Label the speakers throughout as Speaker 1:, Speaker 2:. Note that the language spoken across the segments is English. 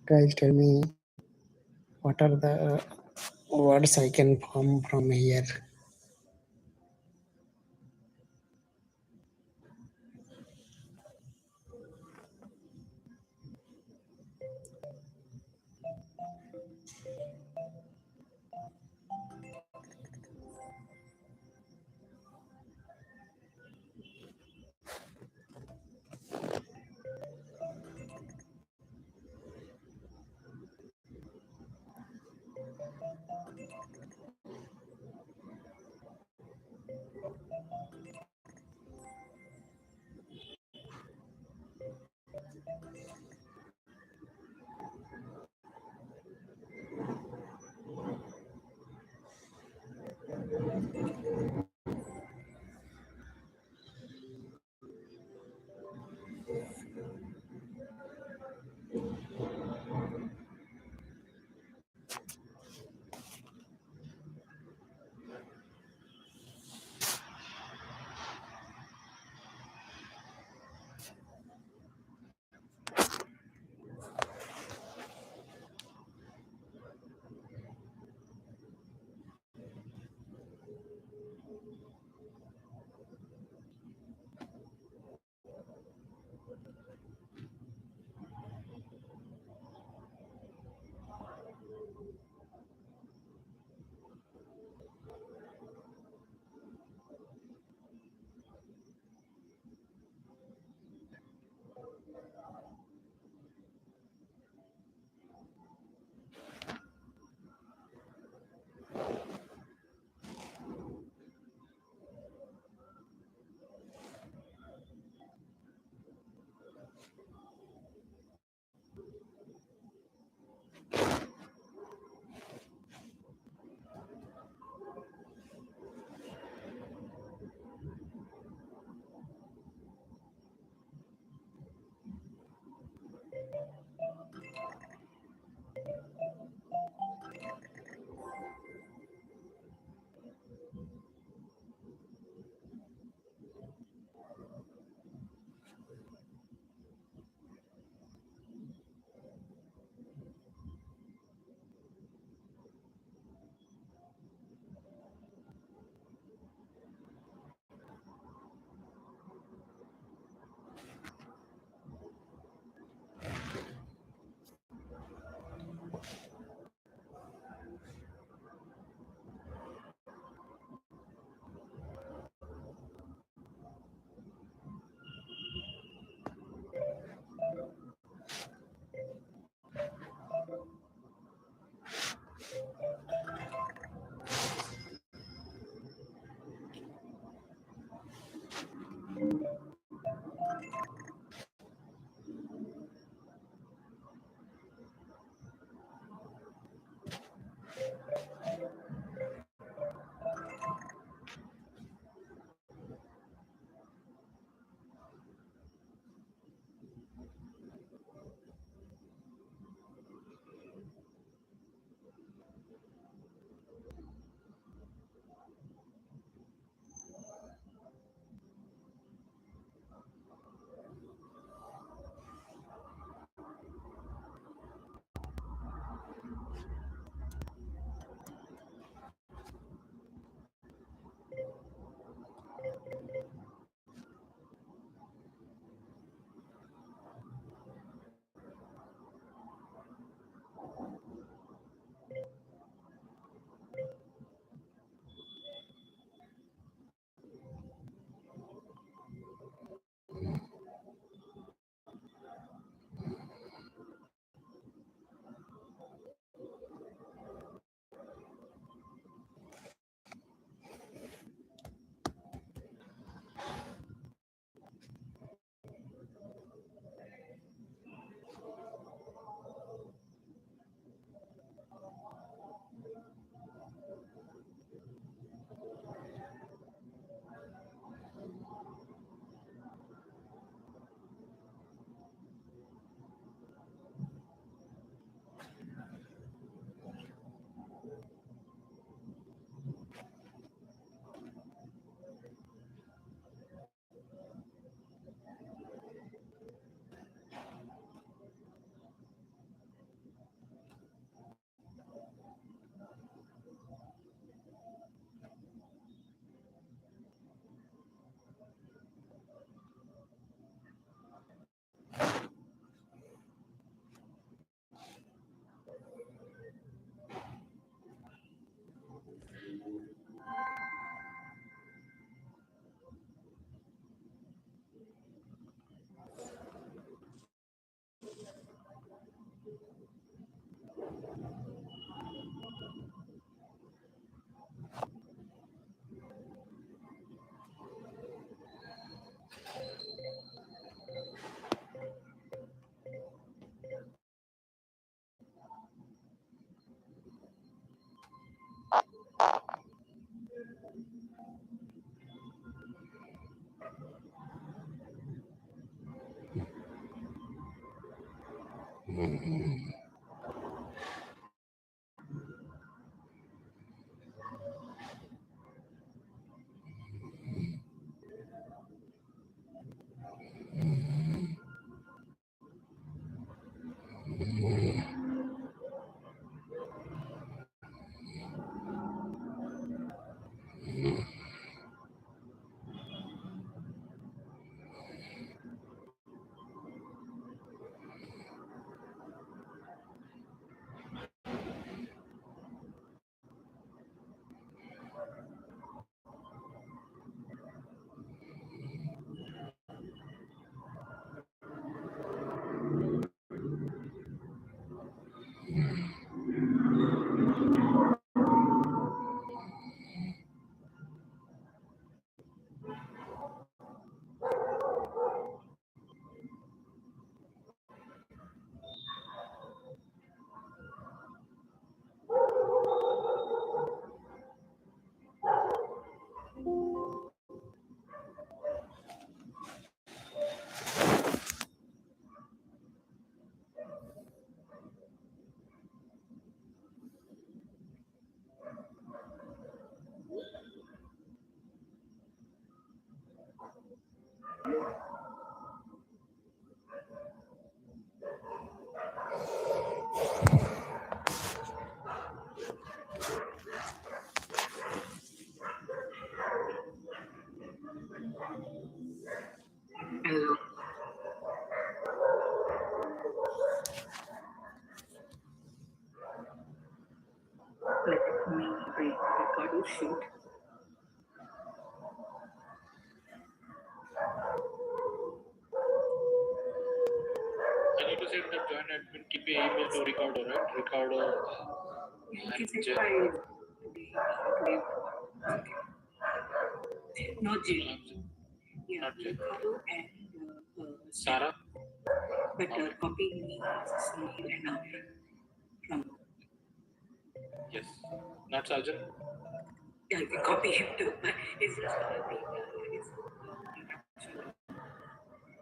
Speaker 1: Guys, tell me what are the words I can form from here. Hello. Let me record your sheet.
Speaker 2: I need to set the join admin keep a email to recorder, right? Recorder.
Speaker 1: You can say by today. Not Jane. Yeah,
Speaker 2: Not Jane.
Speaker 1: Ricardo and
Speaker 2: Sarah.
Speaker 1: but copy me Sunil and Amir from.
Speaker 2: Yes. Not Sajal.
Speaker 1: Yeah, you can copy him too, but it's just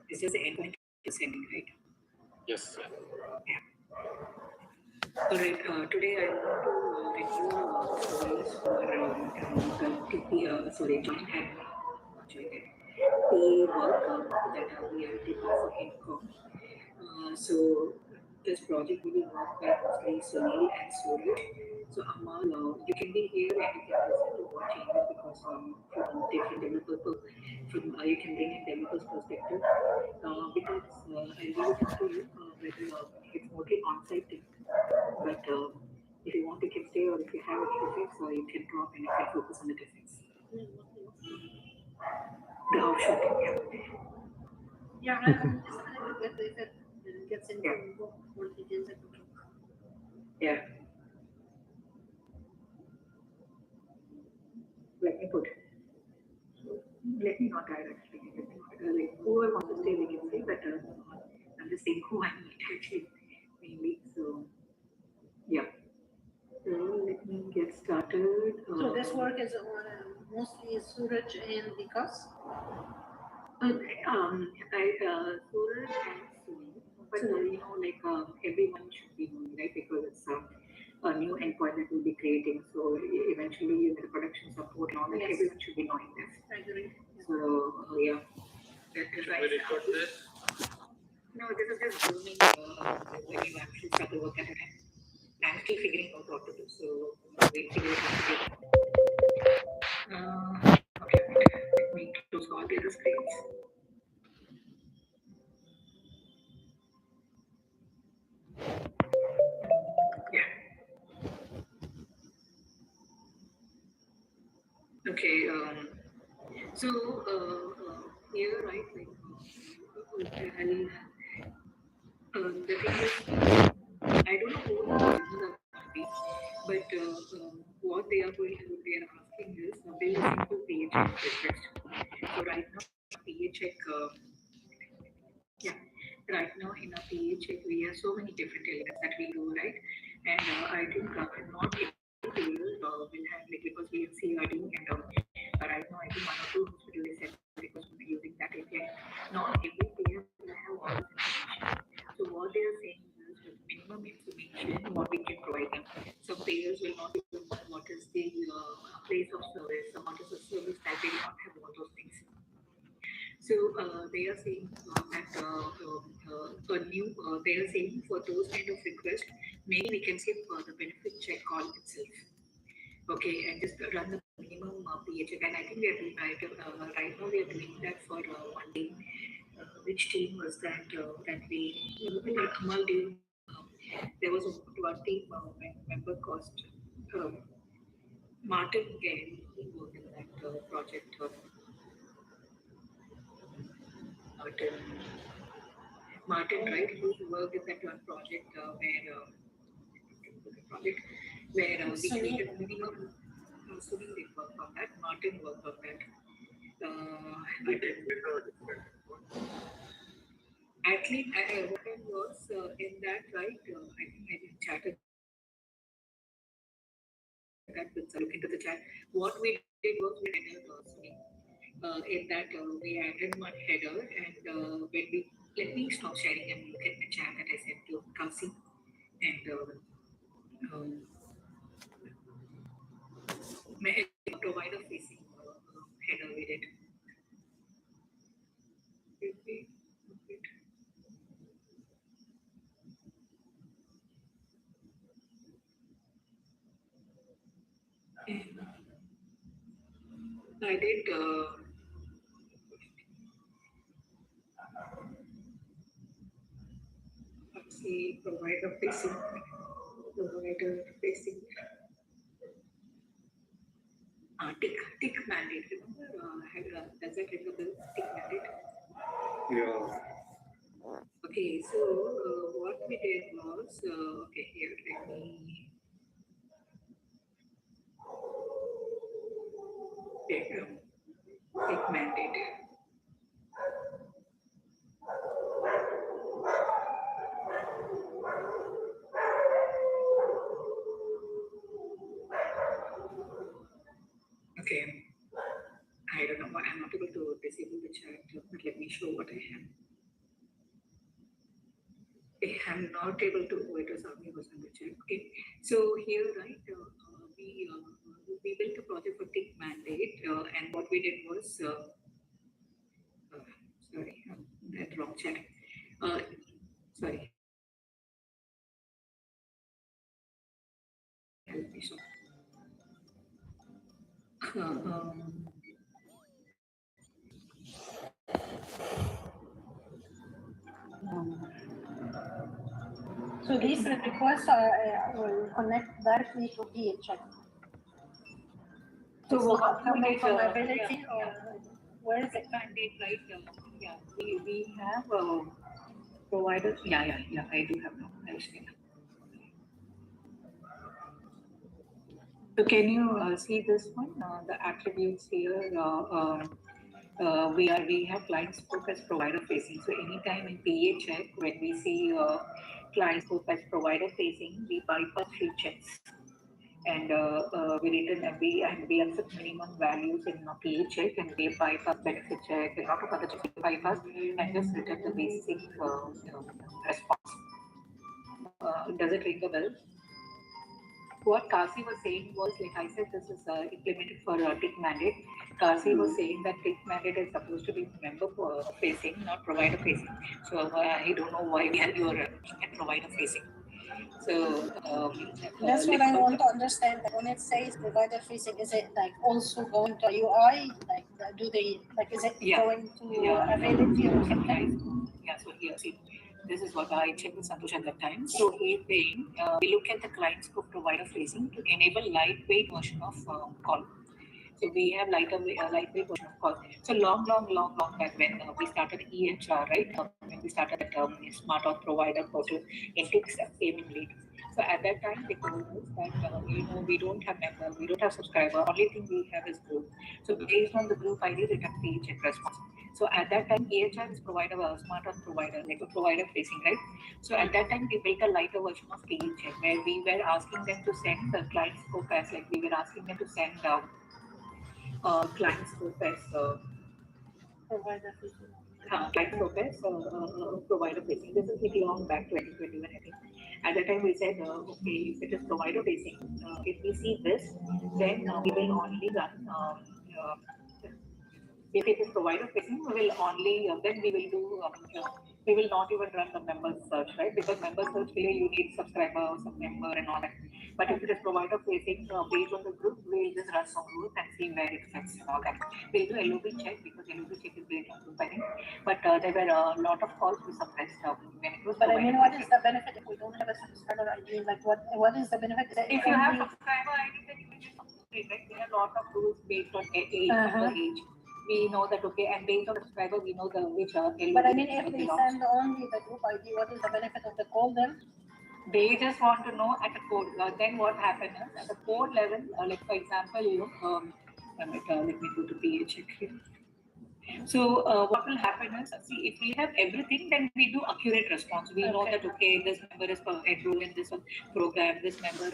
Speaker 1: it's just the endpoint to sending, right?
Speaker 2: Yes.
Speaker 1: Yeah. Alright, today I want to review stories for joint admin, the work that we are taking for income. So this project will be worked by mostly Sunil and Suraj. So Amal, you can be here and you can listen to what changes because from different developer, from you can bring in developers perspective. Because I leave it up to you whether it's mostly on-site thing. But if you want, you can stay, or if you have any defects, you can drop and you can focus on the defects. The offshore thing, yeah.
Speaker 3: Yeah, I'm just trying to get if it gets into more details.
Speaker 1: Yeah. Let me put. Let me not directly. Like whoever wants to stay, they can stay. But I'm just saying who I meet actually mainly. So yeah. So let me get started.
Speaker 3: So this work is mostly Suraj and Vikas.
Speaker 1: Suraj and Sunil, but like everyone should be knowing, right? Because it's a new endpoint that we'll be creating. So eventually, the production support and all that,
Speaker 3: Yes.
Speaker 1: everyone should be knowing this.
Speaker 3: I agree.
Speaker 1: So yeah, that is
Speaker 2: Should
Speaker 1: right.
Speaker 2: we record this?
Speaker 1: No, this is just grooming when you actually start the work at a time. I'm still figuring out what to do. So we'll figure it out. Okay, let me close all the other screens. Yeah. Okay. So here, right, like, the thing is, I don't know who the users are going to be, but what they are going to, they are asking is, build a simple page request. So right now, PA check, yeah, right now in a PA check, we have so many different elements that we do, right? And I think not every player will have, like, because we have CRD and right now I think one or two hospitals they said because we're using that API. Not every player will have all this information. So what they are saying is payers will not even know what is the place of service or what is the service that they will not have all those things. So they are saying that they are saying for those kind of requests, maybe we can skip the benefit check call itself. Okay, and just run the minimum PA check. And I think we are doing right now we are doing that for one day. Which team was that that we Kamal during there was one team member cost Martin Gale who worked in that project Martin Martin, right? He worked in that one project project where we
Speaker 3: Sunil.
Speaker 1: created minimum. Sunil did work on that. Martin worked on that. But athlete, what I was in that, right? I think I did chatted that with look into the chat. What we did was we added Sunil. In that we added one header, and when we let me stop sharing and look at the chat that I sent to Kasi and provider facing header with it. Okay. And I did let's see provider facing tick mandate. Remember, does that ring a bell? Tick mandate.
Speaker 2: Yeah.
Speaker 1: Okay, so what we did was okay here. Let me take tick mandate. Okay, I don't know why I'm not able to disable the chat, but let me show what I have. I'm not able to. Oh, it was something was on the chat. Okay, so here, right, we built a project for tick mandate, and what we did was, sorry, that wrong chat. Uh, sorry. Help me, so. Um,
Speaker 3: So these requests will connect directly to PHI.
Speaker 1: so
Speaker 3: It's
Speaker 1: what
Speaker 3: not
Speaker 1: we
Speaker 3: coming
Speaker 1: did,
Speaker 3: from ability
Speaker 1: yeah,
Speaker 3: or where is it?
Speaker 1: mandate, right? Yeah, we have providers. Yeah. I do have now. I'll share. So can you see this one? The attributes here. We have client scope as provider facing. So anytime in PA check, when we see client scope as provider facing, we bypass few checks and we return and we accept minimum values in PA check and we bypass benefit check and a lot of other checks we bypass and just return the basic response. Does it ring a bell? What Kasi was saying was, like I said, this is implemented for tick mandate. Kasi was saying that tick mandate is supposed to be member facing, not provider facing. So I don't know why we are looking at provider facing. So
Speaker 3: That's what I want to understand. Like when it says provider facing, is it like also going to UI? Like do they like is it going to ability or something?
Speaker 1: Yeah, so here, see, this is what I checked with Santosh at that time. So he's saying we look at the client scope provider facing to enable lightweight version of call. So we have lightweight version of call. So long back when we started EHR, right? When we started that smart auth provider portal, Intix came in late. So at that time, they told us that we don't have member, we don't have subscriber. Only thing we have is group. So based on the group ID, we can page response. So at that time, EHR is provider, smart auth provider, like a provider facing, right? So at that time, we built a lighter version of PHcheck where we were asking them to send the client scope as like we were asking them to send client scope as
Speaker 3: Provider facing.
Speaker 1: client scope as provider facing. This is like long back 2021, I think. At that time, we said, okay, if it is provider facing, if we see this, then we will only run. If it is provider facing, we will only then we will do we will not even run the member search, right? Because member search here you need subscribers, a member, and all that. But if it is provider facing, based on the group, we'll just run some group and see where it fits and all that. We'll do LOB check because LOB check is based on group, I think. But there were a lot of calls we suppressed when it was.
Speaker 3: But I mean, what is the benefit if we don't have a subscriber ID? Like, what is the benefit?
Speaker 1: If you have subscriber ID, then you can just upgrade, right? There are a lot of rules based on age, member age. We know that, okay, and based on the subscriber, we know the which
Speaker 3: But I mean, if they send only the group ID, what is the benefit of the call then?
Speaker 1: They just want to know at a code. Then what happens is at the code level, like for example, let me go to PH here. So what will happen is, see, if we have everything, then we do accurate response. We know that, okay, this member is enrolled in this program, this member,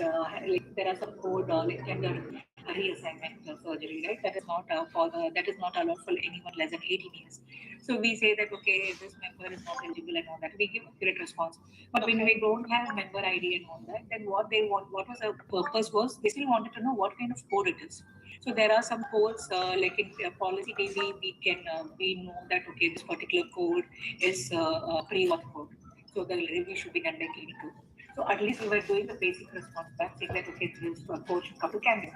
Speaker 1: like there are some code, like gender reassignment surgery, right? That is not that is not allowed for anyone less than 18 years. So we say that, okay, this member is not eligible and all that. We give accurate response. But when we don't have member ID and all that, then what they want, what was the purpose was, they still wanted to know what kind of code it is. So there are some codes like in policy TV, we know that, okay, this particular code is pre-auth code. So the review should be done by clinical. So at least we were doing the basic response back, saying that, okay, this code should come to Canada.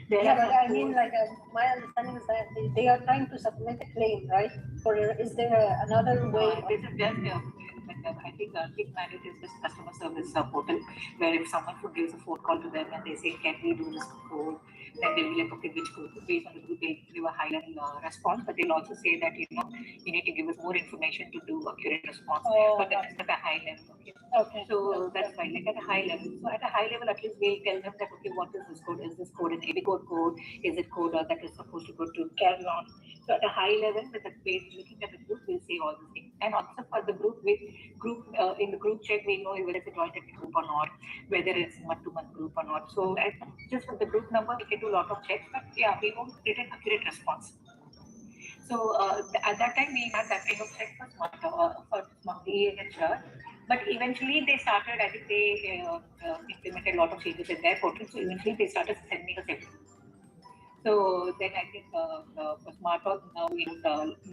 Speaker 3: Yeah, but I mean, like, my understanding is that they are trying to submit a claim, right? Or is there another way?
Speaker 1: This is just, I think Big Marriott is just customer service portal where if someone who gives a phone call to them and they say, can we do this code? Then they'll be like, okay, which code? Based on the group, they'll give a high level response, but they'll also say that, you need to give us more information to do accurate response. But that is at a high level. Okay. So that's fine, like at a high level. So at a high level, at least we'll tell them that, okay, what is this code? Is this code an ABCode code? Is it code that is supposed to go to carry on? So at a high level, with the base, looking at the group, we'll say all these things. And also for the group, in the group check, we know whether it's a joint group or not, whether it's month-to-month group or not. So just with the group number, we can do a lot of checks, but yeah, we won't get an accurate response. So at that time, we had that kind of check for smart EHR. But eventually, they started, I think they implemented a lot of changes in their portal. So eventually, they started sending us everything. So then I think for SmartHealth, now we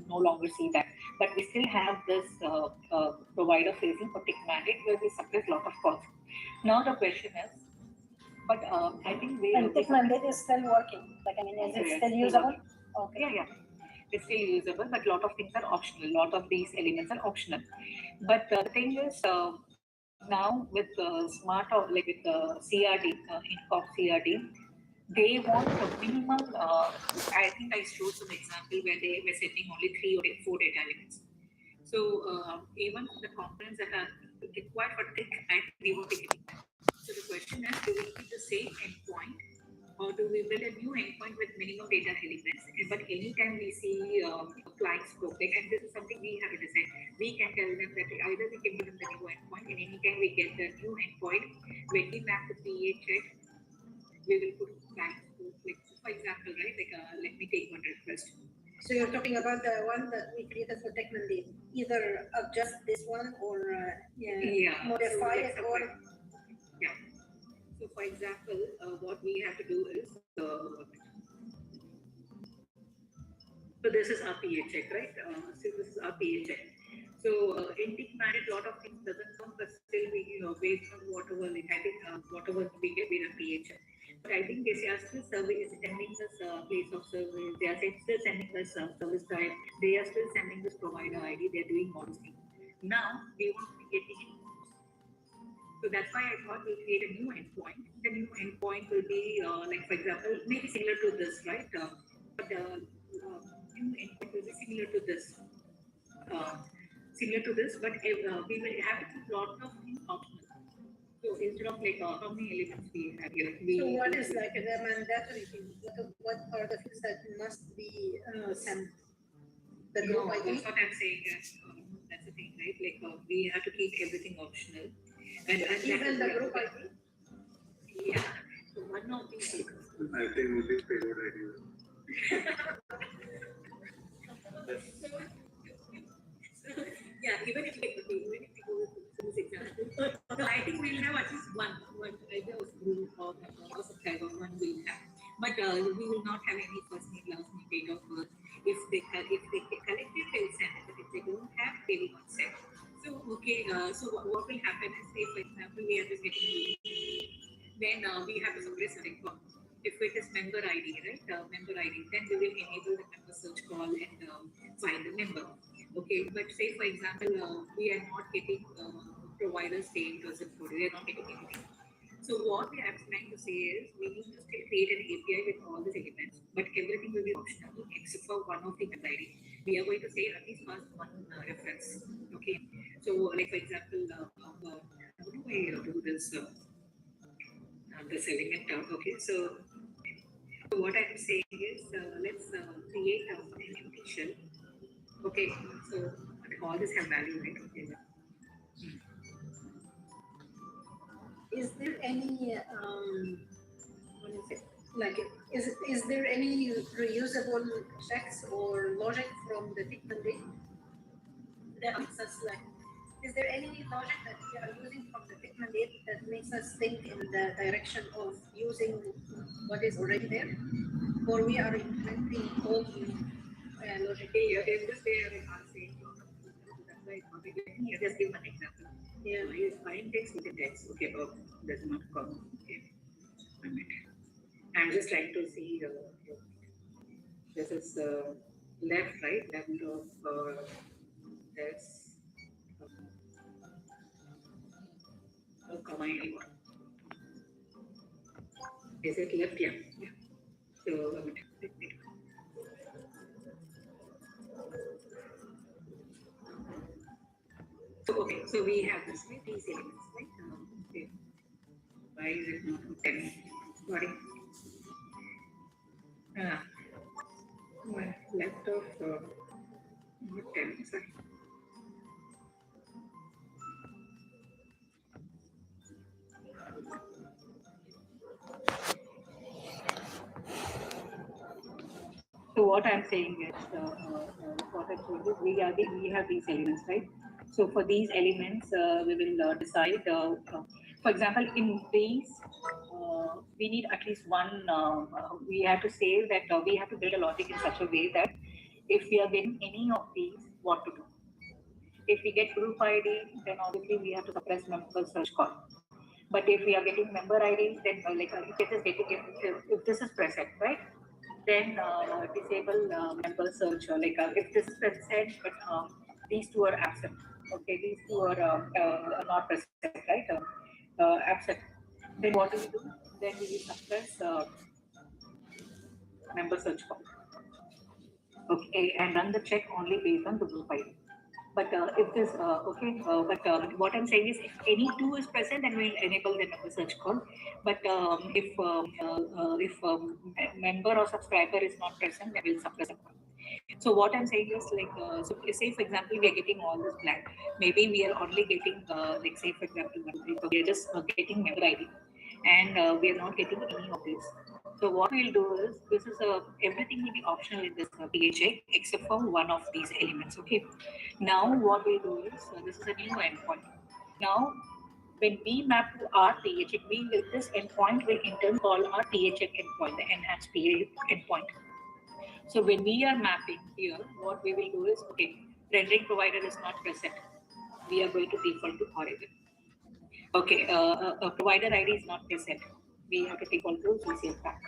Speaker 1: no longer see that. But we still have this provider facing for tick mandate where we suppress a lot of calls. Now the question is, but I think
Speaker 3: and tick mandate is still working. Like, I mean, is it still usable?
Speaker 1: Okay. Yeah. It's still usable, but a lot of things are optional. A lot of these elements are optional. But the thing is, now with smart or like with CRD, INCOP CRD, they want a minimum. I think I showed some example where they were setting only 3 or 4 data elements. So even the components that are required for tick, I think they won't take it. So the question is, do we keep the same endpoint, or do we build a new endpoint with minimum data elements? But anytime we see client scope, and this is something we have to decide, we can tell them that either we can give them the new endpoint, and anytime we get the new endpoint, when we map the PA check, we will put client scope. Like, for example, right? Like, let me take one request.
Speaker 3: So you're talking about the one that we created for tech mandate. Either adjust this one or modify it or.
Speaker 1: Yeah. So, for example, what we have to do is, so this is our PA check, right? So this is our PA check. So in tick mandate, a lot of things doesn't come, but still we, based on whatever, like I think whatever we get, we run PA check. But I think they are still sending us place of service. They are still sending us service type. They are still sending us provider ID. They are doing all these things. Now we want to be getting it. So that's why I thought we'll create a new endpoint. The new endpoint will be like, for example, maybe similar to this, right? But the new endpoint will be similar to this. But we will have to put lot of things optional. So instead of like how many elements we have here?
Speaker 3: So what is like the mandatory things? What are the things that must be sent? The group ID?
Speaker 1: That's what I'm saying. That's the thing, right? Like we have to keep everything optional. And
Speaker 3: even the group ID?
Speaker 1: Yeah. So one of these.
Speaker 4: I think we did payload ID.
Speaker 1: Yeah, even if you go to this example, So I think we'll have at least one either a group or a subscriber, one will have. But we will not have any first name, last name, date of birth. If they collect it, they'll send it. But if they don't have, they will not send. So okay, so what will happen is, say for example, we are just getting, then we have to suppress a record. If it is member ID, right? Member ID, then we will enable the member search call and find the member. Okay, but say for example, we are not getting providers saying to us, we are not getting anything. So what we are trying to say is we need to still create an API with all these elements, but everything will be optional except for one of the member ID. We are going to say at least first one reference. Okay, so like for example, how do I do this? This element out. Okay, so what I'm saying is let's create an empty shell. Okay, so all this have value, right? Okay.
Speaker 3: Is there any what is it? Like, is there any reusable checks or logic from the tick mandate that makes us like? Is there any logic that we are using from the tick mandate that makes us think in the direction of using what is already there, or we are implementing all new logic?
Speaker 1: In this way, I can't say. That's why let me just give one example. Yeah, is find text with the text. Okay, oh, does not come. Okay, I'm just trying to see. This is left, right? Left of this. Comma anyone. Is it left? Yeah. Yeah. So okay, so we have this right, these elements, right? Okay. Why is it not 10? Sorry. Left of not 10, sorry. So what I'm saying is, what I'm saying is we have these elements, right? So for these elements, we will decide. For example, in these, we need at least one. We have to say that we have to build a logic in such a way that if we are getting any of these, what to do? If we get group ID, then obviously we have to suppress member search call. But if we are getting member IDs, then if it is getting if this is present, right? Then disable member search. If this is present, but these two are absent. Okay, these two are not present, right? Absent. Then what do we do? Then we will suppress member search call. Okay, and run the check only based on the group ID. But if this, what I'm saying is if any two is present, then we'll enable the member search call. But if member or subscriber is not present, then we'll suppress the call. So what I'm saying is so say for example, we are getting all this blank. Maybe we are only getting say for example, we are just getting member ID, and we are not getting any of this. So what we'll do is this is everything will be optional in this PHA except for one of these elements. Okay. Now what we'll do is this is a new endpoint. Now when we map to our THX, this endpoint will in turn call our THX endpoint, the enhanced PA endpoint. So when we are mapping here, what we will do is, okay, rendering provider is not present. We are going to default to Oregon. Okay, a provider ID is not present. We have to default to CCL pack.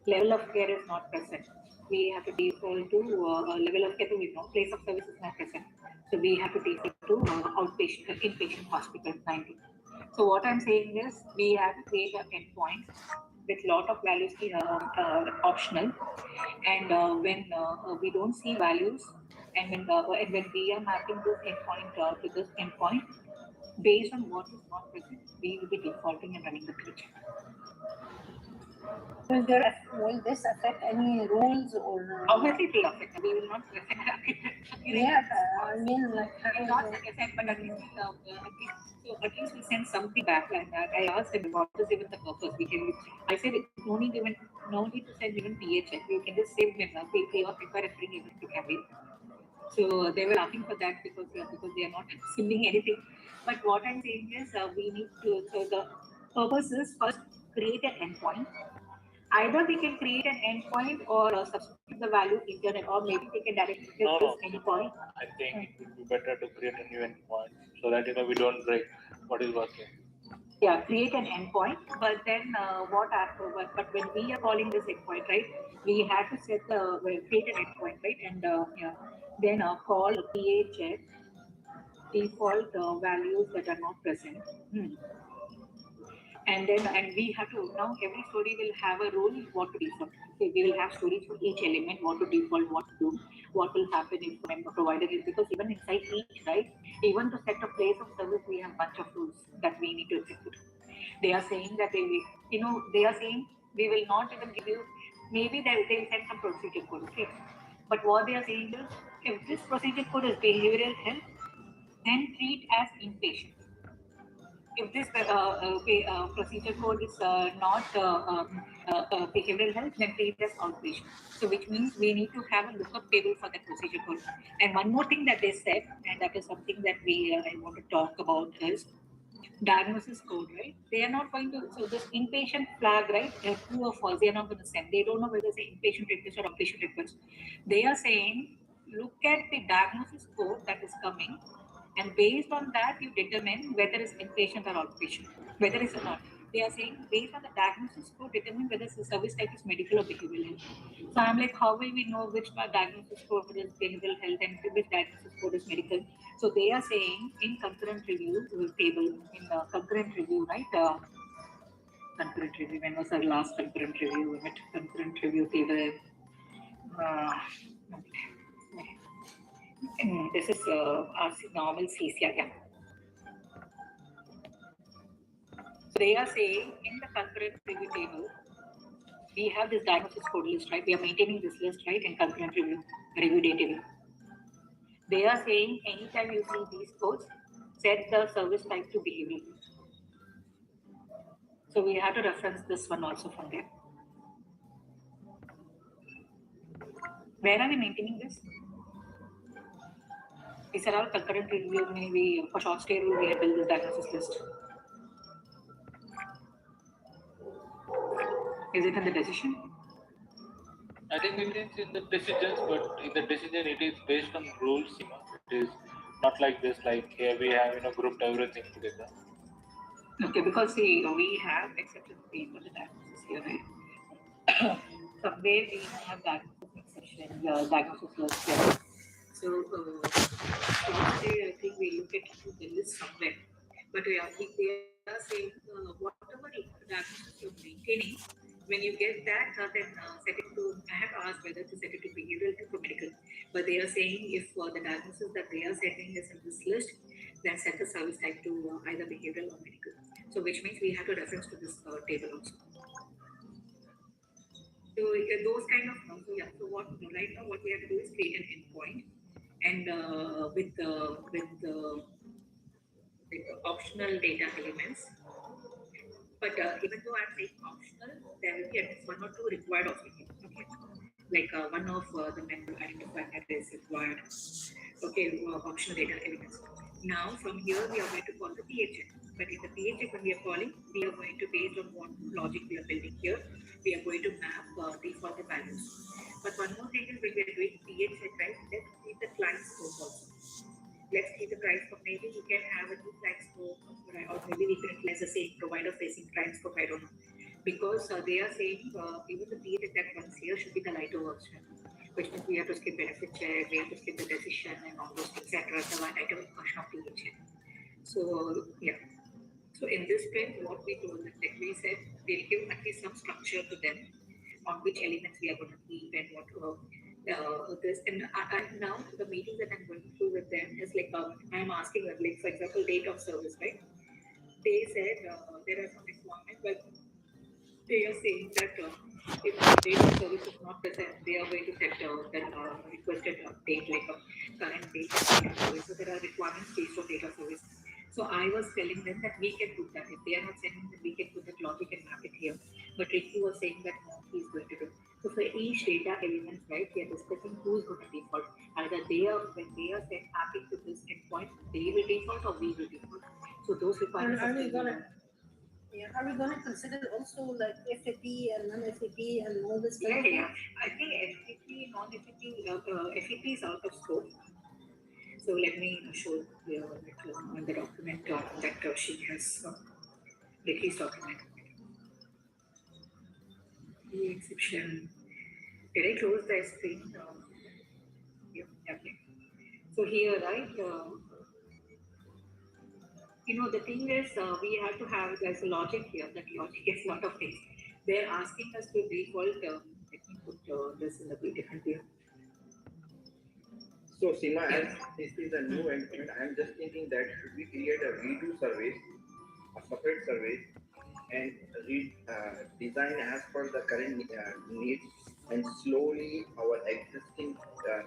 Speaker 1: Level of care is not present. We have to default to level of care we know. Place of service is not present. So we have to default to outpatient, inpatient hospital 90. So what I'm saying is we have to create an endpoint with lot of values optional, and when we don't see values, and when we are mapping this endpoint to this endpoint, based on what is not present, we will be defaulting and running the creature.
Speaker 3: Will this affect any rules or?
Speaker 1: Obviously, it will affect. We will not affect.
Speaker 3: Yeah, I mean, like,
Speaker 1: Not affect, but at least, so at least we send something back like that. I asked him what is even the purpose. I said no need to send even PHX. You can just save them. Pay or prepare and bring even to cabin. So they were laughing for that because they are not sending anything. But what I'm saying is we need to. So the purpose is first create an endpoint. Either we can create an endpoint or substitute the value internet, or maybe they can directly hit
Speaker 2: No,
Speaker 1: this
Speaker 2: no.
Speaker 1: endpoint.
Speaker 2: I think it would be better to create a new endpoint so that we don't break what is working.
Speaker 1: Yeah, create an endpoint, but then what after? But when we are calling this endpoint, right? We have to set the well, create an endpoint, right? And yeah, then call PHX default values that are not present. Hmm. And we have to now every story will have a rule what to default. Okay, we will have stories for each element, what to default, what to do, what will happen if member provided it, because even inside each, right, even to set a place of service we have bunch of rules that we need to execute. They are saying that they are saying we will not even give you, maybe they will send some procedure code, okay, but what they are saying is if this procedure code is behavioral health, then treat as inpatient. If this procedure code is not behavioral health, then treat as outpatient. So, which means we need to have a lookup table for that procedure code. And one more thing that they said, and that is something that I want to talk about is diagnosis code, right? They are not going to, so this inpatient flag, right? True or false, they are not going to send. They don't know whether it's an inpatient request or outpatient request. They are saying, look at the diagnosis code that is coming, and based on that, you determine whether it's inpatient or outpatient, whether it's or not. They are saying, based on the diagnosis code, determine whether the service type is medical or behavioral health. So I'm like, how will we know which diagnosis code is behavioral health and which diagnosis code is medical? So they are saying in concurrent review table, in concurrent review, right? Concurrent review. When was our last concurrent review? Concurrent review table. Uh, this is our normal CCI. Yeah. So they are saying in the concurrent review table, we have this diagnosis code list, right? We are maintaining this list, right, in concurrent review date table. They are saying anytime you see these codes, set the service type to behavioral. So we have to reference this one also from there. Where are we maintaining this? These are all concurrent review. Maybe for short stay rule, we have built this diagnosis list. Is it in the decision?
Speaker 2: I think it is in the decisions, but in the decision it is based on rules. It is not like this. Like here we have grouped everything together.
Speaker 1: Okay, because see, we have exception fee for the diagnosis here, right? Somewhere we have diagnosis exception, diagnosis list here. So, short stay, I think we look at the list somewhere. But yeah, they are saying whatever diagnosis you're maintaining, when you get that, then set it to. I have asked whether to set it to behavioral health or medical, but they are saying if the diagnosis that they are setting is in this list, then set the service type to either behavioral or medical. So, which means we have to reference to this table also. So those kind of so yeah. So what right now what we have to do is create an endpoint, and with optional data elements. But even though I'm saying optional, there will be at least one or two required of it. Okay, like one of the member identifier that is required. Okay, optional data elements. Now from here we are going to call the PHA. But in the PHA when we are calling, we are going to based on what logic we are building here, we are going to map default values. But one more thing is when we are doing PHA, right? Let's keep the client scope also. Let's keep the price scope. Maybe we can have a new client scope, right? Or maybe we can utilize the same provider facing client scope. I don't know. Because they are saying even the PHA that runs here should be the lighter version, which means we have to skip benefit check, we have to skip the decision and all those things, etc. The lighter version of PHA. So yeah. So in this sprint, what we told them, like we said, we'll give at least some structure to them on which elements we are going to keep and what this. And now the meeting that I'm going through with them is like I'm asking them, like for example, date of service, right? They said there are some requirements, but they are saying that if the date of service is not present, they are going to set the requested date, like a current date of date of service. So there are requirements based on date of service. So I was telling them that we can put that. If they are not sending, then we can put that logic and map it here. But Ricky was saying that no, he's going to do. So for each data elements, right, we are discussing who's going to default. Either when they are set mapping to this endpoint, they will default or we will default. So those
Speaker 3: And
Speaker 1: requirements are
Speaker 3: are we
Speaker 1: still
Speaker 3: gonna,
Speaker 1: there.
Speaker 3: yeah, are we gonna consider also like FAP and non-FAP and all this kind
Speaker 1: Yeah,
Speaker 3: of
Speaker 1: yeah,
Speaker 3: thing?
Speaker 1: yeah. I think FTP, non-FTP, FEP is out of scope. So let me show you on the document that she has, Vicky's document. The exception. Did I close the screen? Yeah, okay. So here, right, the thing is, we have to have, there's a logic here. That logic is a lot of things. They're asking us to default, let me put this in a bit different way.
Speaker 5: So Seema, as this is a new endpoint, I am just thinking that should we create a redo service, a separate service, and design as per the current needs, and slowly our existing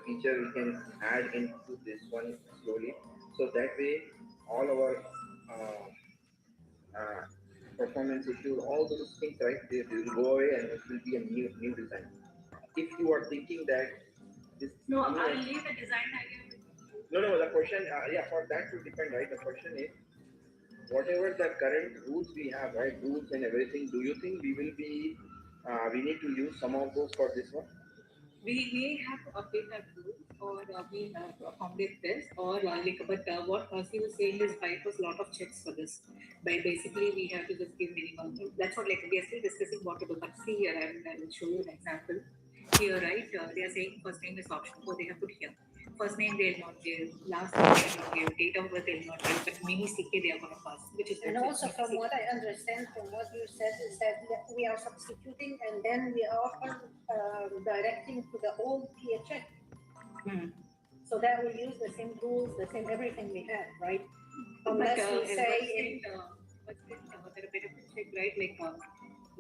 Speaker 5: feature we can add into this one slowly. So that way, all our uh, uh, performance issues, all those things, right? They will go away, and it will be a new design. If you are thinking that this
Speaker 1: No,
Speaker 5: new
Speaker 1: I'll leave the design idea with you.
Speaker 5: no, the question, yeah, for that to depend, right? The question is, whatever the current rules we have, right? Rules and everything, do you think we need to use some of those for this one?
Speaker 1: We may have to update our rules, or we have to accommodate this, or but what Percy was saying is write us a lot of checks for this. By basically, we have to just give minimum. That's what, like, we are still discussing what to do. But see here, I will show you an example. Here, right, they are saying first name is option, so they have put here. First name they will not give, last name they will not give, date of birth they will not give, but mini CK they are going to pass, which is
Speaker 3: And
Speaker 1: that's
Speaker 3: also from what I understand from what you said is that we are substituting and then we are directing to the old PHX.
Speaker 1: Hmm.
Speaker 3: So that will use the same rules, the same everything we had, right?
Speaker 1: But
Speaker 3: Unless we say
Speaker 1: what's been the benefit check, right? Like,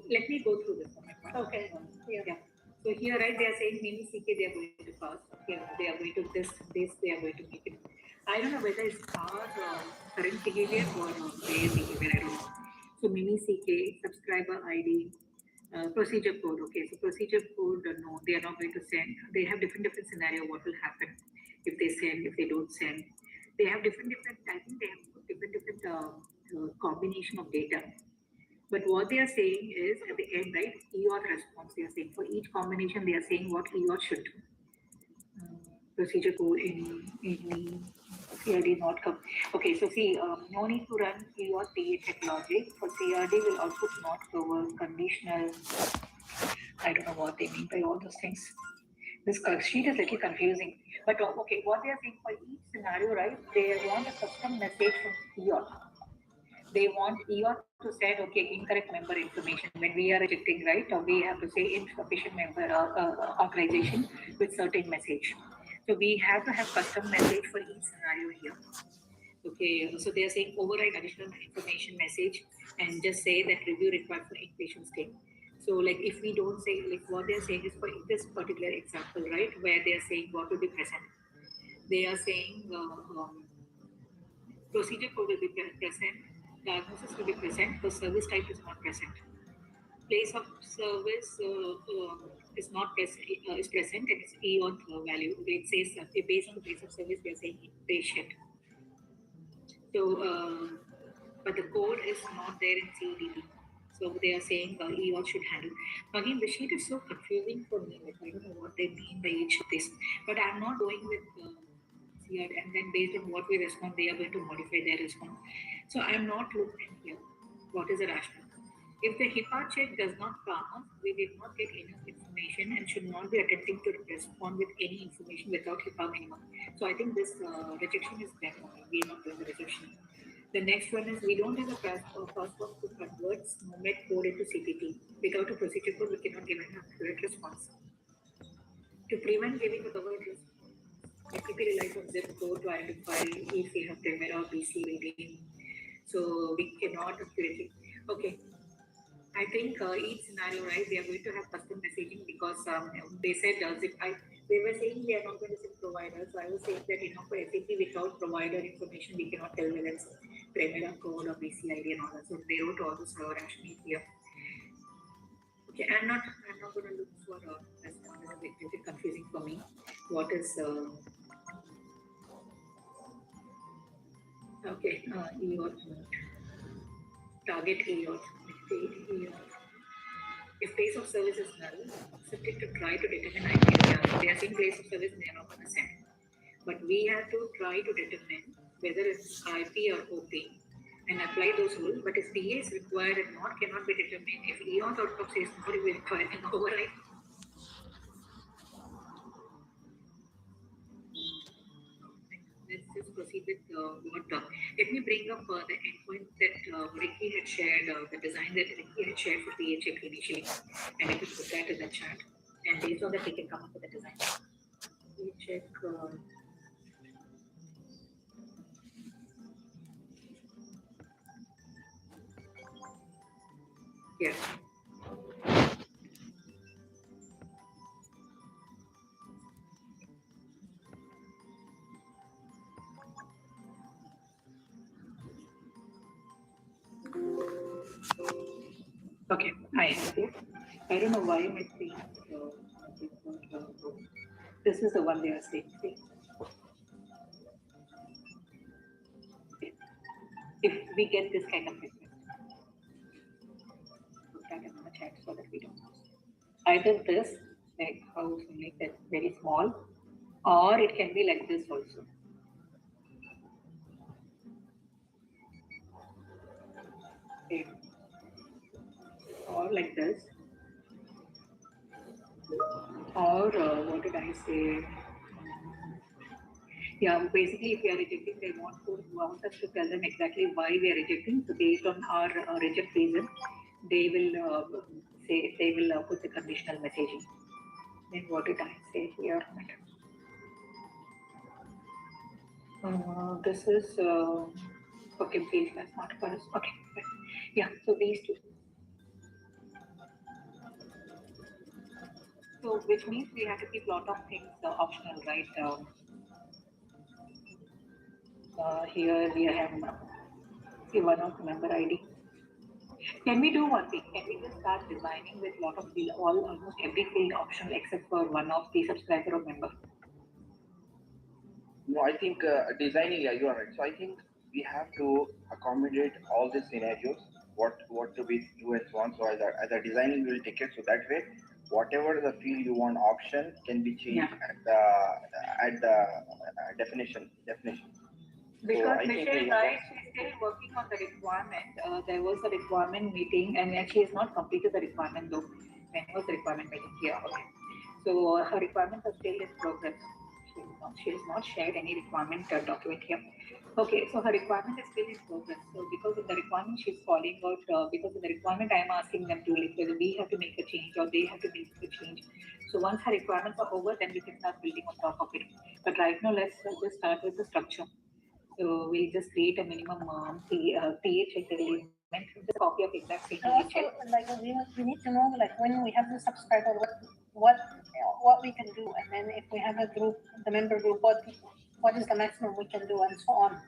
Speaker 1: let me go through this one.
Speaker 3: okay, yeah.
Speaker 1: Yeah. So here, right, they are saying mini CK they are going to pass. Okay, they are going to this they are going to make it. I don't know whether it's our current behavior or their behavior. I don't know. So mini CK subscriber ID. Procedure code. Okay, so procedure code. No, they are not going to send. They have different scenario. What will happen if they send? If they don't send, they have different. I think they have different combination of data. But what they are saying is at the end, right? EOT response. They are saying for each combination, they are saying what EOT should do. Procedure code any CRD not come. Okay, so see, no need to run EOT PHX logic. For CRD will output not cover conditional. I don't know what they mean by all those things. This sheet is little confusing. But okay, what they are saying for each scenario, right? They want a custom message from EOT. They want EOT to send, okay, incorrect member information. When we are rejecting, right, we have to say insufficient member authorization with certain message. So we have to have custom message for each scenario here. Okay, so they are saying override additional information message and just say that review required for inpatient stay. So, like, if we don't say, like, what they are saying is for this particular example, right, where they are saying what will be present, they are saying procedure code will be present, diagnosis will be present, the service type is not present. Place of service is not present, is present, and it's E on value. It says based on the place of service, we are saying patient. So, but the code is not there in CDD. So they are saying EOL should handle. Again, the sheet is so confusing for me. Like, I don't know what they mean by each of this. But I'm not going with CR, and then based on what we respond, they are going to modify their response. So I'm not looking here. What is the rationale? If the HIPAA check does not pass, we did not get enough information and should not be attempting to respond with any information without HIPAA minimum. So I think this rejection is done. We are not doing the rejection. The next one is we don't have a password to convert SNOMED code into CPT. Without a procedure code, we cannot give an accurate response. To prevent giving a covered response, FTP relies on zip code to identify if we have Primera or BC reading. So we cannot accurately. Okay, I think each scenario, right, they are going to have custom messaging because they said they were saying they are not going to send providers. So I was saying that, for SAP without provider information, we cannot tell whether it's Primera code or BCID and all that. So they wrote all this rationale here. Okay, I'm not going to look for bit confusing for me. What is okay? EOT target EOT date EOT. If place of service is null, subject to try to determine IP address. They are saying place of service they are not going to send, but we have to try to determine whether it's IP or OP and apply those rules. But if PA is required and not cannot be determined, if EOT outcome says not, we require an override. Let's just proceed with what. Let me bring up the endpoint that Ricky had shared, the design that Ricky had shared for PHX initially, and I can put that in the chat. And based on that, we can come up with a design. PHX. Yeah. Okay, I have it. I don't know why my screen. This is the one they are saying. See? If we get this kind of request, put that in the chat so that we don't lose. Either this, like how to make that very small, or it can be like this also. Okay. Or like this, or what did I say? Yeah, basically, if we are rejecting, they want us to tell them exactly why we are rejecting. So based on our reject reason, they will say they will put the conditional messaging. Then what did I say here? This is okay. Please, that's not for us. Okay, yeah. So these two. So which means we have to keep a lot of things optional, right? Here we have see one of member ID. Can we do one thing? Can we just start designing with a lot of field, almost every field optional except for one of the subscriber or member?
Speaker 5: No, I think designing, yeah, you are right. So I think we have to accommodate all the scenarios, what to be do and so on. So as a designing will take it. So that way, whatever the field you want option can be changed at the definition. So
Speaker 1: Because
Speaker 5: I think
Speaker 1: Michelle, right, she's still working on the requirement. There was a requirement meeting, and she has not completed the requirement though. When was the requirement meeting? Here, okay. So her requirements are still in progress. She has not shared any requirement document here. Okay, so her requirement is still in progress. So because in the requirement she's calling out, because in the requirement I'm asking them to, like whether we have to make a change or they have to make a change. So once her requirements are over, then we can start building on top of it. But right now, let's just start with the structure. So we'll just create a minimum PH element, just a copy of exact same
Speaker 3: And also,
Speaker 1: PH.
Speaker 3: like we need to know like when we have the subscriber, what what we can do, and then if we have a group, the member group, what is the maximum we can do, and so on.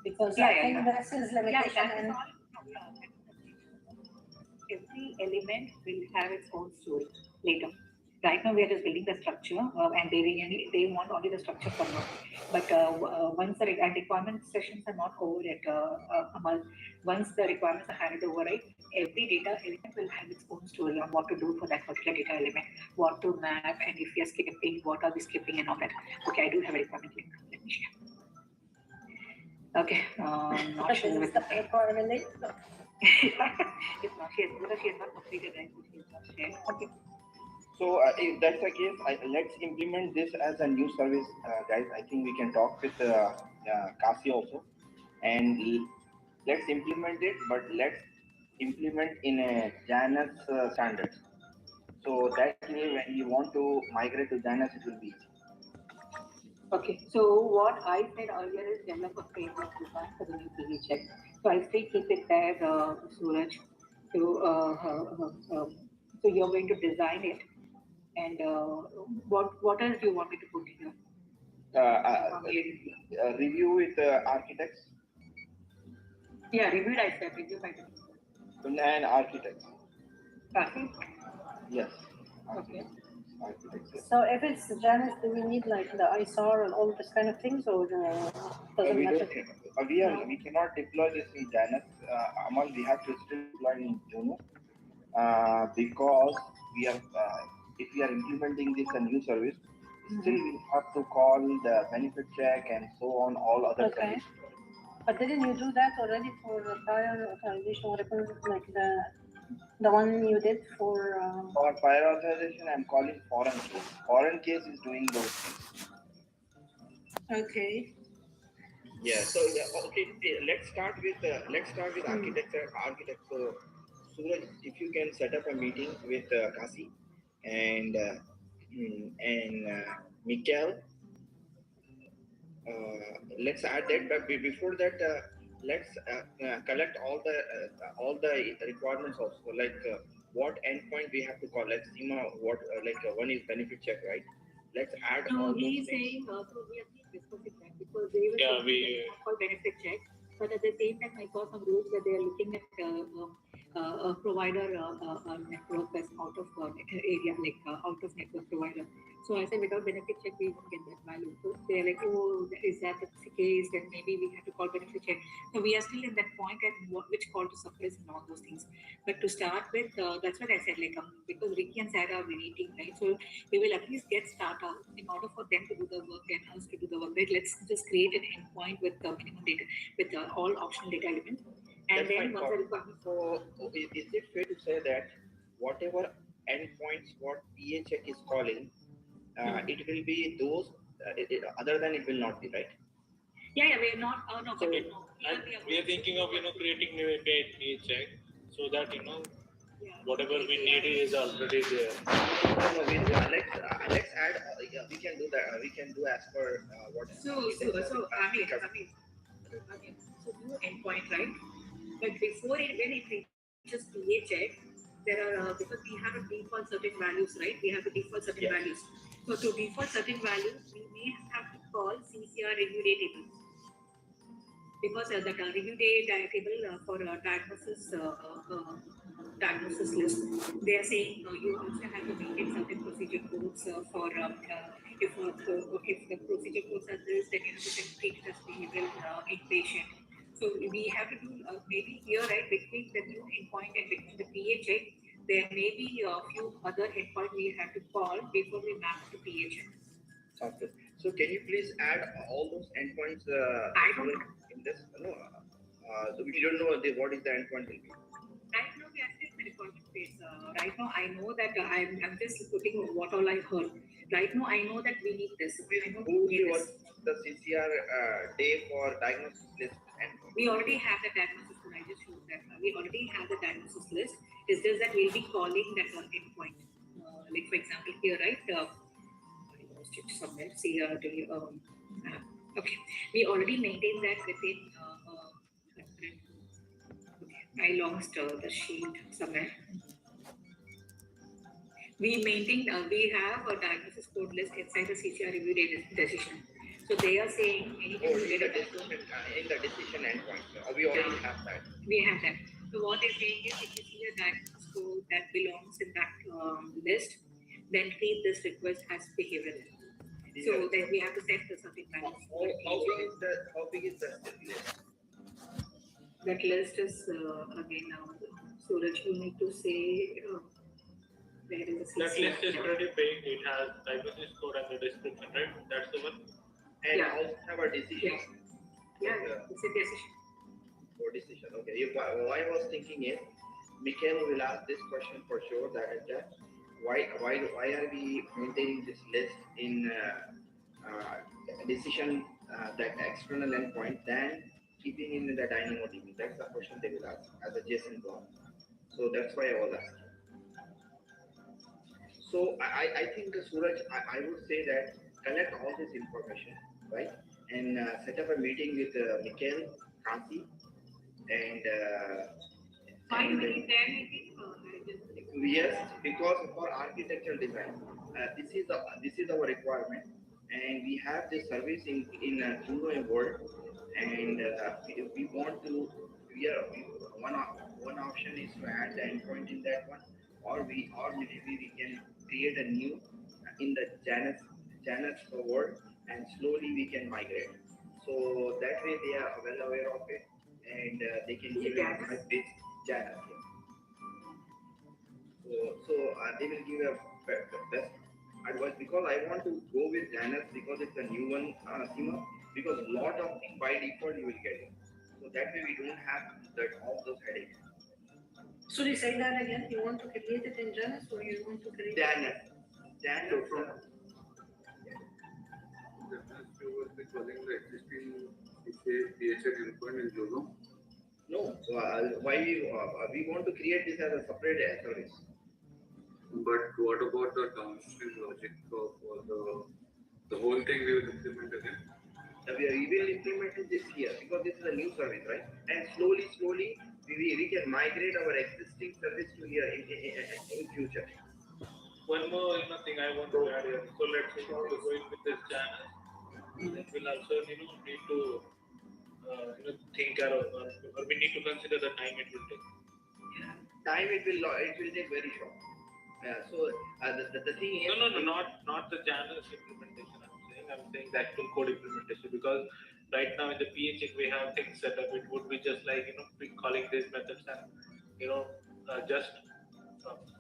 Speaker 3: Because I think this is limitation.
Speaker 1: Yeah, and every element will have its own story later. Right now, we are just building the structure, and they want only the structure for now. But once the requirement sessions are not over at Amal, once the requirements are handed over, right, every data element will have its own story on what to do for that particular data element, what to map, and if we are skipping, what are we skipping, and all that. Okay, I do have a requirement link. Let me share. Okay, not sure with the
Speaker 3: requirement link.
Speaker 1: It's not shared because she has not completed it. She has not shared. Okay.
Speaker 5: So if that's the case, let's implement this as a new service, guys. I think we can talk with Kasi also, and let's implement it. But let's implement in a Janus standards. So that way, when you want to migrate to Janus, it will be easy.
Speaker 1: Okay, so what I said earlier is develop a framework design for the new PHX. So I'll still keep it there, Suraj. So, so you're going to design it, and what else do you want me to put here?
Speaker 5: Review with architects.
Speaker 1: Yeah, reviewed. I said review by the
Speaker 5: And architects.
Speaker 1: Kasi?
Speaker 5: Yes.
Speaker 1: Okay.
Speaker 5: architecture.
Speaker 3: So if it's Janice, do we need like the ISR and all this kind of things, or doesn't
Speaker 5: We
Speaker 3: matter?
Speaker 5: don't. We cannot deploy this in Janus. Amal, we have to still deploy in Juno because we are. If we are implementing this a new service, still we have to call the benefit check and so on all other
Speaker 3: Okay.
Speaker 5: services.
Speaker 3: But didn't you do that already for the prior authorization? Whatever, like the one you did for?
Speaker 5: For prior authorization, I'm calling foreign case. Foreign case is doing those things.
Speaker 3: Okay.
Speaker 5: Yeah. So okay. Let's start with architecture. Architect. So Suraj, if you can set up a meeting with Kasi and Mikael, let's add that. But before that, let's collect all the requirements also. Like what endpoint we have to call. Like SEMA, what one is benefit check, right? Let's add
Speaker 1: No,
Speaker 5: all those
Speaker 1: he's
Speaker 5: things.
Speaker 1: saying, so we have been discussing that because they were
Speaker 2: Yeah,
Speaker 1: saying that it's
Speaker 2: we
Speaker 1: not called benefit check, but at the same time, I saw some rules that they are looking at a provider network that's out of area, like out of network provider. So I said, without benefit check, we won't get that value. So they're like, oh, is that the case? Then maybe we have to call benefit check. So we are still in that point at which call to suppress and all those things. But to start with, that's what I said, like because Ricky and Sarah are waiting, right? So we will at least get started in order for them to do the work and us to do the work. Right? Let's just create an endpoint with the minimum data, with all optional data elements. And
Speaker 5: That's
Speaker 1: then
Speaker 5: fine.
Speaker 1: once the requirement.
Speaker 5: So, is it fair to say that whatever endpoints what PA check is calling, it will be those, other than it will not be, right?
Speaker 1: Yeah, we're not, no,
Speaker 2: so
Speaker 1: but no, here we are
Speaker 2: we are
Speaker 1: going to
Speaker 2: thinking of creating new API check so that
Speaker 1: yeah,
Speaker 2: whatever we need is already there.
Speaker 5: No, let's add, yeah, we can do that. We can do as per what
Speaker 1: so I mean, so new endpoint, right? But before it, when it reaches PA check, there are because we have to default certain values, right? We have to default certain
Speaker 5: Yes.
Speaker 1: values. So to default certain values, we may have to call CCR review day table because that review day table for diagnosis list, they are saying you also have to maintain certain procedure codes for if the procedure codes are this, then you have to treat it as behavioral inpatient. So we have to do maybe here, right, between the new endpoint and between the PA check, there may be a few other endpoints we have to call before we map to PA check.
Speaker 5: Sounds good. So, can you please add all those endpoints
Speaker 1: I don't know.
Speaker 5: in this? No, so we don't know what is the endpoint will be.
Speaker 1: Right now, we are still in the deployment phase. Right now, I know that I'm just putting what all I heard. Right now, I know that we need this. I know we need
Speaker 5: What's
Speaker 1: this.
Speaker 5: the CCR day for diagnosis list endpoint?
Speaker 1: We already have the diagnosis list. I just showed that. We already have the diagnosis list. It's just that we'll be calling that endpoint. Like, for example, here, right? I lost it somewhere. See, okay. We already maintained that within. Okay, I lost the sheet somewhere. We maintain, we have a diagnosis code list inside the CCR review decision. So they are saying anything
Speaker 5: In the
Speaker 1: related to
Speaker 5: decision endpoint. We already have that.
Speaker 1: we have that. So what they're saying is if you see a diagnosis code that belongs in that list, then treat this request as behavioral. So then we have to set the certain values.
Speaker 5: How big is the list?
Speaker 1: That list is again Suraj, you need to say where is the
Speaker 2: That
Speaker 1: CCR.
Speaker 2: list is pretty big. It has diagnosis code and the description, right? That's the one.
Speaker 5: And
Speaker 1: Yeah.
Speaker 5: also have a decision.
Speaker 1: Yeah, it's a decision.
Speaker 5: For decision. Okay. What I was thinking is, Mikhail will ask this question for sure. That why are we maintaining this list in decision that external endpoint than keeping in the DynamoDB? That's the question they will ask as a JSON block. So that's why I was asking. So I think Suraj, I would say that collect all this information, right, and set up a meeting with Mikhail, Kasi, and
Speaker 1: Fine,
Speaker 5: and
Speaker 1: we need there maybe.
Speaker 5: yes, because for architectural design, this is our requirement, and we have this service in Juno world, and we want to. One option is to add the endpoint in that one, or maybe we can create a new in the Janus world, and slowly we can migrate. So that way they are well aware of it, and they can give an advice with Janus. So they will give a best advice because I want to go with Janus because it's a new one, Sima. Because a lot of things by default you will get it. So that way we don't have that all those headaches.
Speaker 3: So you say that again? You want to create it in Janus or you want to create
Speaker 5: Janus, Janus.
Speaker 4: You will be calling the existing PHA endpoint in Jono.
Speaker 5: No, why we want to create this as a separate service.
Speaker 4: But what about the downstream logic of the whole thing we will implement again?
Speaker 5: We will implement this here because this is a new service, right? And slowly, we can migrate our existing service to here in future.
Speaker 2: One more thing I want to add here. So let's say we're going with this channel, then we'll also need to think or we need to consider the time it will take.
Speaker 5: Time it will take very short. So the thing is
Speaker 2: No, not the channels implementation. I'm saying the actual code implementation because right now in the PHP we have things set up. It would be just like calling these methods and just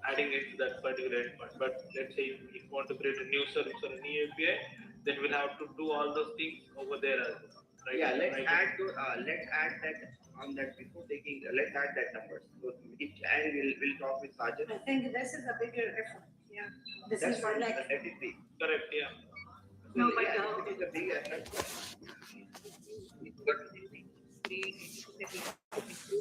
Speaker 2: adding it to that particular endpoint. But let's say if you want to create a new service or a new API, then we'll have to do all those things over there as well. Right?
Speaker 5: Yeah, let's add that on that before taking. Let's add that numbers. So and we'll talk with Sajid.
Speaker 3: I think this is a bigger effort. Yeah, this
Speaker 5: That's
Speaker 3: is
Speaker 5: fine.
Speaker 3: like
Speaker 5: Let it be.
Speaker 2: Correct. Yeah.
Speaker 1: No, but
Speaker 5: Yeah, it is a big effort.
Speaker 1: but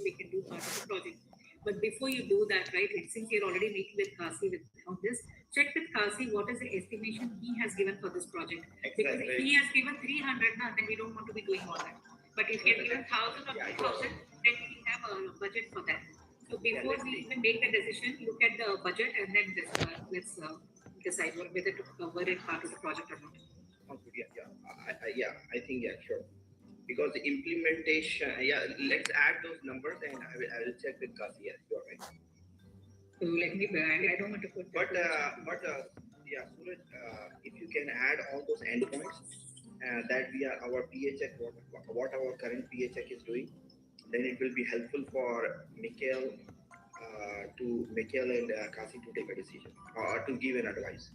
Speaker 1: we can do part of the project. But before you do that, right, since you're already meeting with Kasi on this, check with Kasi what is the estimation he has given for this project. Because if he has given 300, then we don't want to be doing all that. But if he has given 1,000 or 2,000, then we have a budget for that. So before we even make the decision, look at the budget and then let's decide whether to cover it part of the project or not.
Speaker 5: I think sure. Because the implementation, let's add those numbers and I will check with Kasi. Yes, you're right.
Speaker 1: So let me. I don't want to put.
Speaker 5: But Suraj, if you can add all those endpoints that we are our PHX, what our current PHX is doing, then it will be helpful for Mikhail and Kasi to take a decision or to give an advice.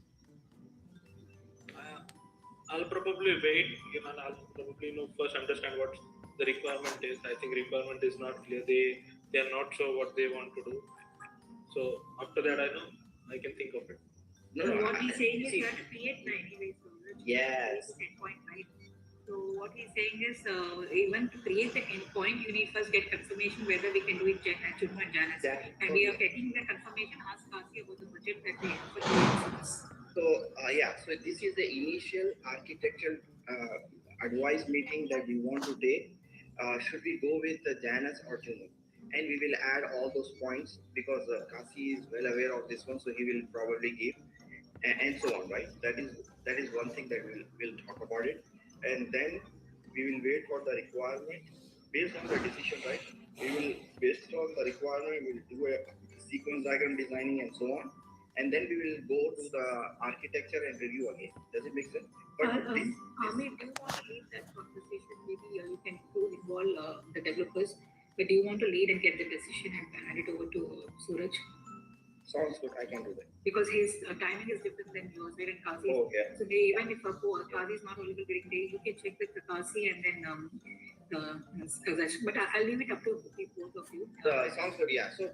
Speaker 2: I'll probably wait. I'll probably first understand what the requirement is. I think requirement is not clear. They are not sure what they want to do. So after that, I can think of it.
Speaker 1: No, what he's saying is you have to create 90 ways.
Speaker 5: Yes.
Speaker 1: Endpoint, right? So what he's saying is even to create the endpoint, you need first get confirmation whether we can do it Juno and Janus. And we are getting the confirmation. Ask Kasi about the budget that we have for the
Speaker 5: So so this is the initial architectural advice meeting that we want to take. Should we go with the Janus or Juno? And we will add all those points because Kasi is well aware of this one, so he will probably give and so on, right? That is one thing that we'll talk about it, and then we will wait for the requirement based on the decision, right? We will based on the requirement we'll do a sequence diagram designing and so on. And then we will go to the architecture and review again. Does it make sense? But
Speaker 1: Amit, do you want to lead that conversation? Maybe you can involve the developers, but do you want to lead and get the decision and hand it over to Suraj?
Speaker 5: Sounds good. I can do that.
Speaker 1: Because his timing is different than yours, where in Kasi.
Speaker 5: Oh, yeah.
Speaker 1: So even if Kasi is not available during the day, you can check with the Kasi and then but I'll leave it up to both of you.
Speaker 5: Sounds good. Yeah. So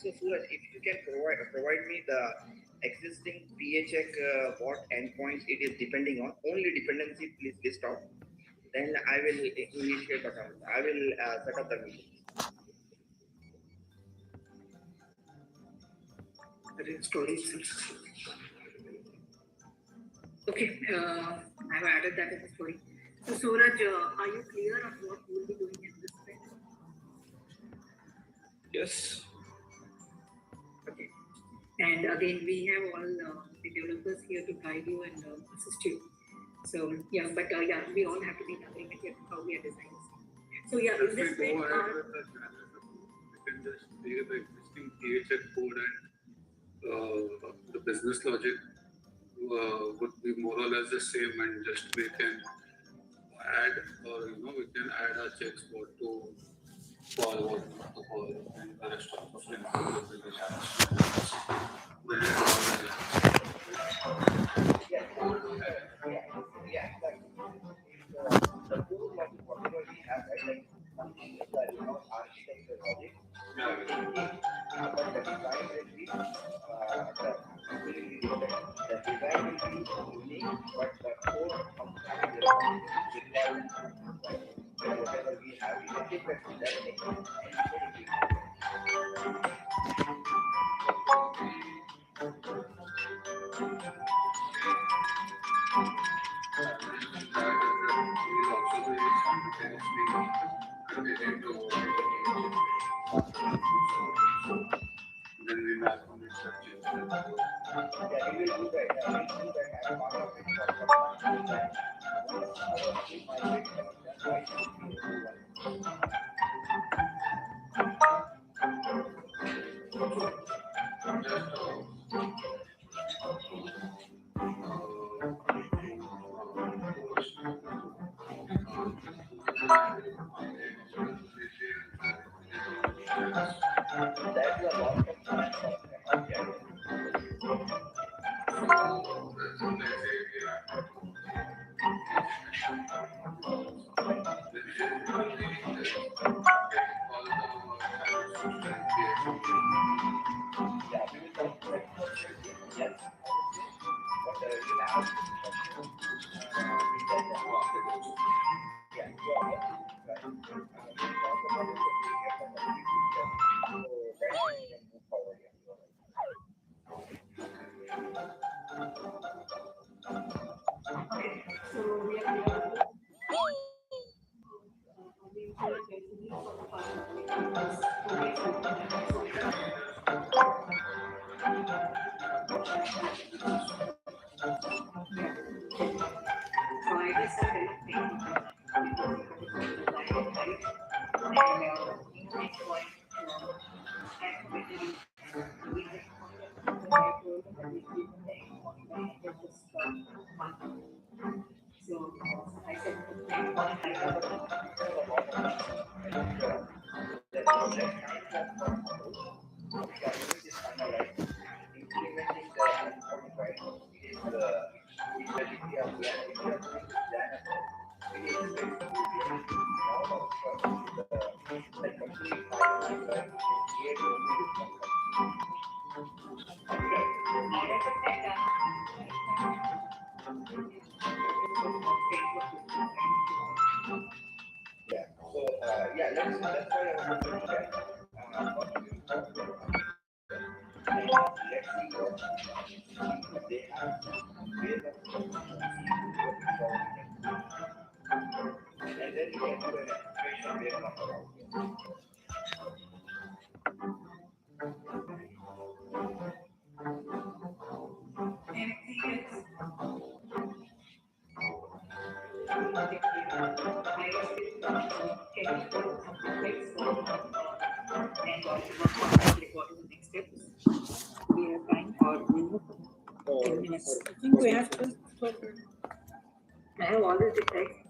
Speaker 5: Suraj, if you can provide me the existing PHX what endpoints it is depending on, only dependency please list out. Then I will initiate the conversation. I will set up the meeting.
Speaker 1: Okay, I've added that in the story. So Suraj, are you clear on what you will be doing in this thing?
Speaker 2: Yes.
Speaker 1: Okay. And again, we have all the developers here to guide you and assist you. So we all have to be in agreement here how we are designing. So in
Speaker 4: If
Speaker 1: this
Speaker 4: we
Speaker 1: thing,
Speaker 4: go ahead with the Janus, we can just take the existing PHX code and the business logic, do would be more or less the same, and just we can add, or we can add our checks what to call, what not to call, and the rest of the things will be
Speaker 5: Yeah, yeah, exactly. The tool, like whatever we have, right? Like something is the architecture logic, thinking about the design will be completely different. The design will be unique, but the core functionality, the requirements, right? Like whatever we have, we can different with that thing, and it will be different.
Speaker 4: will also be simultaneously getting to then we map on the changes.
Speaker 5: Yeah, we will do that. We'll do that as part of it for some time to time. Once our full migration is done, right, we will do one. That's the long-term plan for MRP, I guess. Yeah, we will talk about infrastructure. Yes, I would say, but we'll have discussion with that afterwards. Yeah, you are absolutely right. We'll talk about it when we get the complete picture. So that's when we can move forward. Yeah, you are right.
Speaker 1: So we are here. We are basically for the past 2 days. So I just said everything. Next point, activity. We just so I said,
Speaker 5: We have a lot of things, right? So let's time that for suppose we are doing this kind of like implementing the endpoint, right? It is basically a plan. If we are doing this plan approach, we expect to really lot of like complete pipeline where we can create only with one customer. Okay, so we can yeah. So yeah, that's why I was saying that first we will talk with architecture and let's see what they have ways of working, see what is what we can do, and then we can do an integration based on our outcome.
Speaker 1: we are trying for 10 minutes.
Speaker 3: I think we have to.
Speaker 1: I have always detected